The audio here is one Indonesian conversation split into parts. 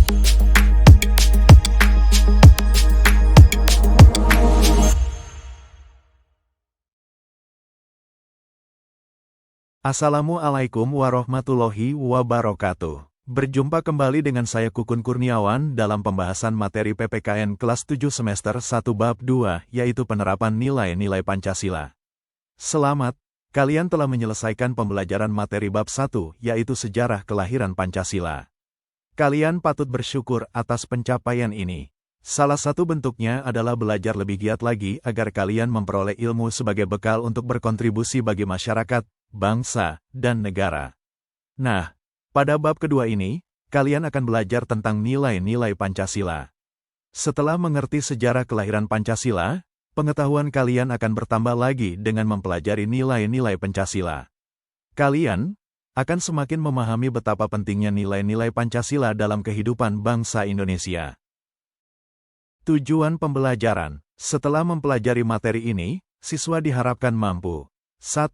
Assalamualaikum warahmatullahi wabarakatuh. Berjumpa kembali dengan saya Kukun Kurniawan dalam pembahasan materi PPKN kelas 7 semester 1 bab 2, yaitu penerapan nilai-nilai Pancasila. Selamat, kalian telah menyelesaikan pembelajaran materi bab 1, yaitu sejarah kelahiran Pancasila. Kalian patut bersyukur atas pencapaian ini. Salah satu bentuknya adalah belajar lebih giat lagi agar kalian memperoleh ilmu sebagai bekal untuk berkontribusi bagi masyarakat, bangsa, dan negara. Nah, pada bab kedua ini, kalian akan belajar tentang nilai-nilai Pancasila. Setelah mengerti sejarah kelahiran Pancasila, pengetahuan kalian akan bertambah lagi dengan mempelajari nilai-nilai Pancasila. Kalian akan semakin memahami betapa pentingnya nilai-nilai Pancasila dalam kehidupan bangsa Indonesia. Tujuan pembelajaran. Setelah mempelajari materi ini, siswa diharapkan mampu 1.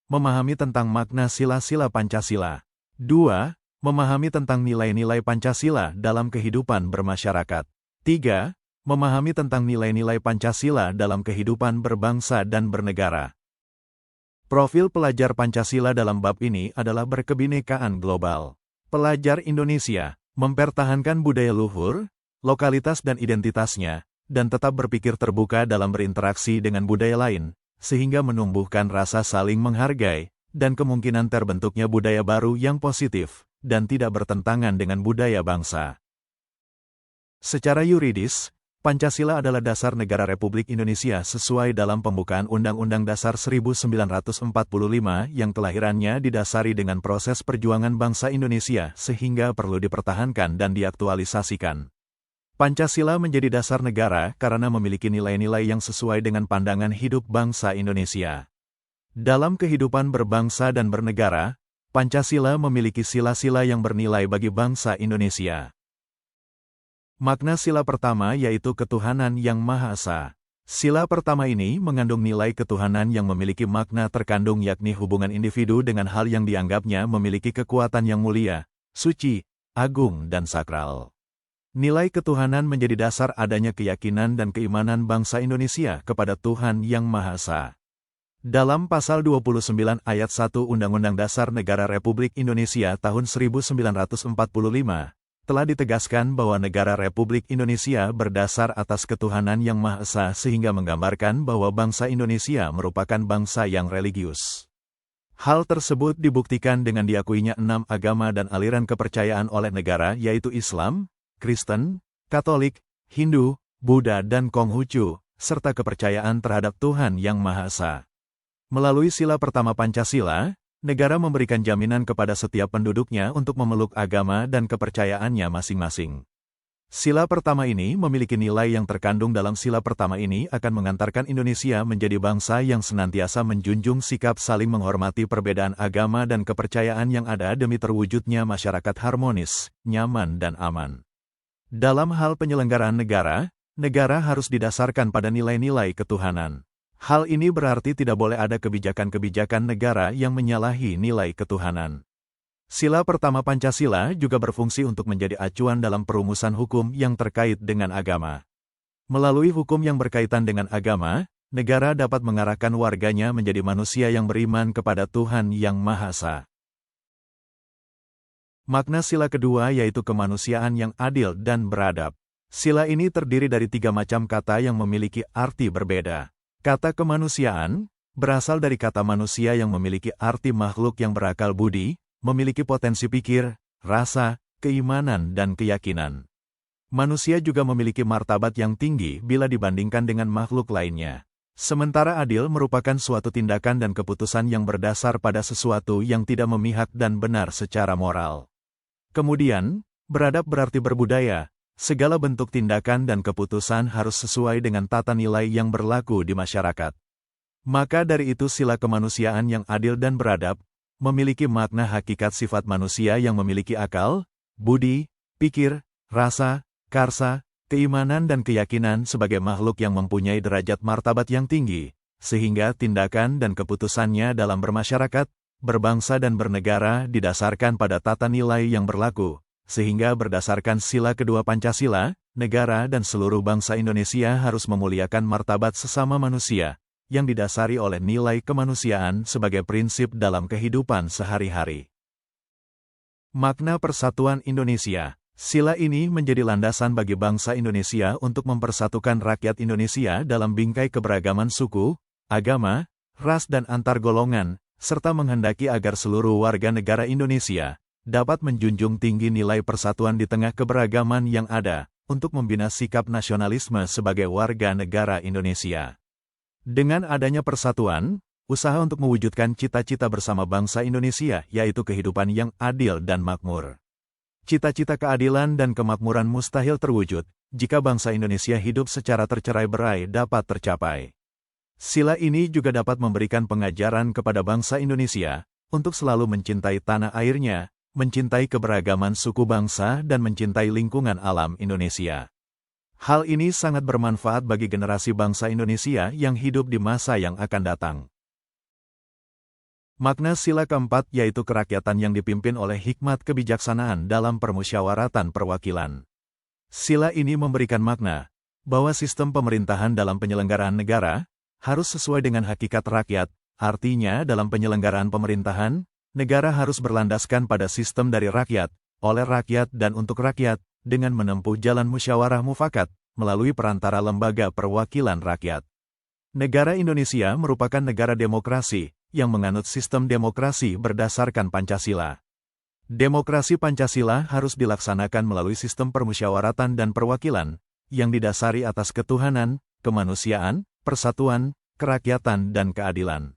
Memahami tentang makna sila-sila Pancasila. 2. Memahami tentang nilai-nilai Pancasila dalam kehidupan bermasyarakat. 3. Memahami tentang nilai-nilai Pancasila dalam kehidupan berbangsa dan bernegara. Profil pelajar Pancasila dalam bab ini adalah berkebinekaan global. Pelajar Indonesia mempertahankan budaya luhur, lokalitas dan identitasnya, dan tetap berpikir terbuka dalam berinteraksi dengan budaya lain, sehingga menumbuhkan rasa saling menghargai, dan kemungkinan terbentuknya budaya baru yang positif, dan tidak bertentangan dengan budaya bangsa. Secara yuridis, Pancasila adalah dasar negara Republik Indonesia sesuai dalam pembukaan Undang-Undang Dasar 1945 yang kelahirannya didasari dengan proses perjuangan bangsa Indonesia sehingga perlu dipertahankan dan diaktualisasikan. Pancasila menjadi dasar negara karena memiliki nilai-nilai yang sesuai dengan pandangan hidup bangsa Indonesia. Dalam kehidupan berbangsa dan bernegara, Pancasila memiliki sila-sila yang bernilai bagi bangsa Indonesia. Makna sila pertama yaitu ketuhanan yang Maha Esa. Sila pertama ini mengandung nilai ketuhanan yang memiliki makna terkandung yakni hubungan individu dengan hal yang dianggapnya memiliki kekuatan yang mulia, suci, agung dan sakral. Nilai ketuhanan menjadi dasar adanya keyakinan dan keimanan bangsa Indonesia kepada Tuhan Yang Maha Esa. Dalam pasal 29 ayat 1 Undang-Undang Dasar Negara Republik Indonesia tahun 1945, telah ditegaskan bahwa negara Republik Indonesia berdasar atas ketuhanan Yang Maha Esa sehingga menggambarkan bahwa bangsa Indonesia merupakan bangsa yang religius. Hal tersebut dibuktikan dengan diakuinya 6 agama dan aliran kepercayaan oleh negara yaitu Islam, Kristen, Katolik, Hindu, Buddha dan Konghucu, serta kepercayaan terhadap Tuhan Yang Maha Esa. Melalui sila pertama Pancasila, negara memberikan jaminan kepada setiap penduduknya untuk memeluk agama dan kepercayaannya masing-masing. Sila pertama ini memiliki nilai yang terkandung dalam sila pertama ini akan mengantarkan Indonesia menjadi bangsa yang senantiasa menjunjung sikap saling menghormati perbedaan agama dan kepercayaan yang ada demi terwujudnya masyarakat harmonis, nyaman dan aman. Dalam hal penyelenggaraan negara, negara harus didasarkan pada nilai-nilai ketuhanan. Hal ini berarti tidak boleh ada kebijakan-kebijakan negara yang menyalahi nilai ketuhanan. Sila pertama Pancasila juga berfungsi untuk menjadi acuan dalam perumusan hukum yang terkait dengan agama. Melalui hukum yang berkaitan dengan agama, negara dapat mengarahkan warganya menjadi manusia yang beriman kepada Tuhan Yang Maha Esa. Makna sila kedua yaitu kemanusiaan yang adil dan beradab. Sila ini terdiri dari 3 macam kata yang memiliki arti berbeda. Kata kemanusiaan berasal dari kata manusia yang memiliki arti makhluk yang berakal budi, memiliki potensi pikir, rasa, keimanan dan keyakinan. Manusia juga memiliki martabat yang tinggi bila dibandingkan dengan makhluk lainnya. Sementara adil merupakan suatu tindakan dan keputusan yang berdasar pada sesuatu yang tidak memihak dan benar secara moral. Kemudian, beradab berarti berbudaya. Segala bentuk tindakan dan keputusan harus sesuai dengan tata nilai yang berlaku di masyarakat. Maka dari itu sila kemanusiaan yang adil dan beradab memiliki makna hakikat sifat manusia yang memiliki akal, budi, pikir, rasa, karsa, keimanan dan keyakinan sebagai makhluk yang mempunyai derajat martabat yang tinggi, sehingga tindakan dan keputusannya dalam bermasyarakat, berbangsa dan bernegara didasarkan pada tata nilai yang berlaku, sehingga berdasarkan sila kedua Pancasila, negara dan seluruh bangsa Indonesia harus memuliakan martabat sesama manusia, yang didasari oleh nilai kemanusiaan sebagai prinsip dalam kehidupan sehari-hari. Makna Persatuan Indonesia. Sila ini menjadi landasan bagi bangsa Indonesia untuk mempersatukan rakyat Indonesia dalam bingkai keberagaman suku, agama, ras dan antar golongan, serta menghendaki agar seluruh warga negara Indonesia dapat menjunjung tinggi nilai persatuan di tengah keberagaman yang ada, untuk membina sikap nasionalisme sebagai warga negara Indonesia. Dengan adanya persatuan, usaha untuk mewujudkan cita-cita bersama bangsa Indonesia, yaitu kehidupan yang adil dan makmur. Cita-cita keadilan dan kemakmuran mustahil terwujud jika bangsa Indonesia hidup secara tercerai-berai dapat tercapai. Sila ini juga dapat memberikan pengajaran kepada bangsa Indonesia untuk selalu mencintai tanah airnya, mencintai keberagaman suku bangsa dan mencintai lingkungan alam Indonesia. Hal ini sangat bermanfaat bagi generasi bangsa Indonesia yang hidup di masa yang akan datang. Makna sila keempat yaitu kerakyatan yang dipimpin oleh hikmat kebijaksanaan dalam permusyawaratan perwakilan. Sila ini memberikan makna bahwa sistem pemerintahan dalam penyelenggaraan negara harus sesuai dengan hakikat rakyat, artinya dalam penyelenggaraan pemerintahan, negara harus berlandaskan pada sistem dari rakyat, oleh rakyat dan untuk rakyat, dengan menempuh jalan musyawarah mufakat, melalui perantara lembaga perwakilan rakyat. Negara Indonesia merupakan negara demokrasi, yang menganut sistem demokrasi berdasarkan Pancasila. Demokrasi Pancasila harus dilaksanakan melalui sistem permusyawaratan dan perwakilan, yang didasari atas ketuhanan, kemanusiaan, persatuan, kerakyatan dan keadilan.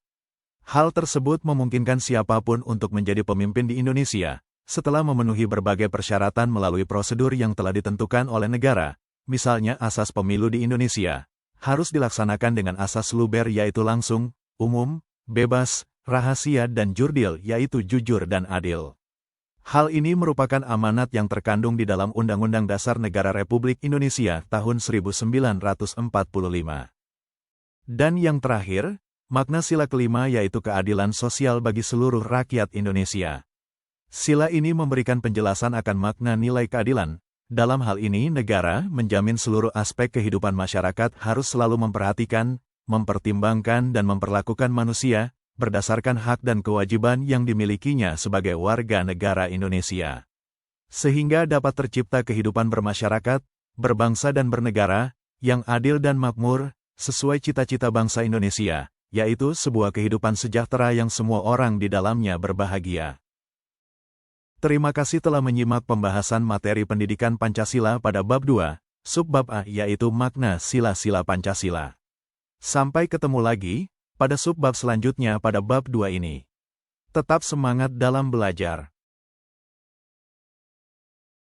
Hal tersebut memungkinkan siapapun untuk menjadi pemimpin di Indonesia, setelah memenuhi berbagai persyaratan melalui prosedur yang telah ditentukan oleh negara, misalnya asas pemilu di Indonesia, harus dilaksanakan dengan asas luber yaitu langsung, umum, bebas, rahasia dan jurdil yaitu jujur dan adil. Hal ini merupakan amanat yang terkandung di dalam Undang-Undang Dasar Negara Republik Indonesia tahun 1945. Dan yang terakhir, makna sila kelima yaitu keadilan sosial bagi seluruh rakyat Indonesia. Sila ini memberikan penjelasan akan makna nilai keadilan. Dalam hal ini negara menjamin seluruh aspek kehidupan masyarakat harus selalu memperhatikan, mempertimbangkan dan memperlakukan manusia berdasarkan hak dan kewajiban yang dimilikinya sebagai warga negara Indonesia. Sehingga dapat tercipta kehidupan bermasyarakat, berbangsa dan bernegara, yang adil dan makmur, sesuai cita-cita bangsa Indonesia, yaitu sebuah kehidupan sejahtera yang semua orang di dalamnya berbahagia. Terima kasih telah menyimak pembahasan materi pendidikan Pancasila pada bab 2, subbab A yaitu makna sila-sila Pancasila. Sampai ketemu lagi pada subbab selanjutnya pada bab 2 ini. Tetap semangat dalam belajar.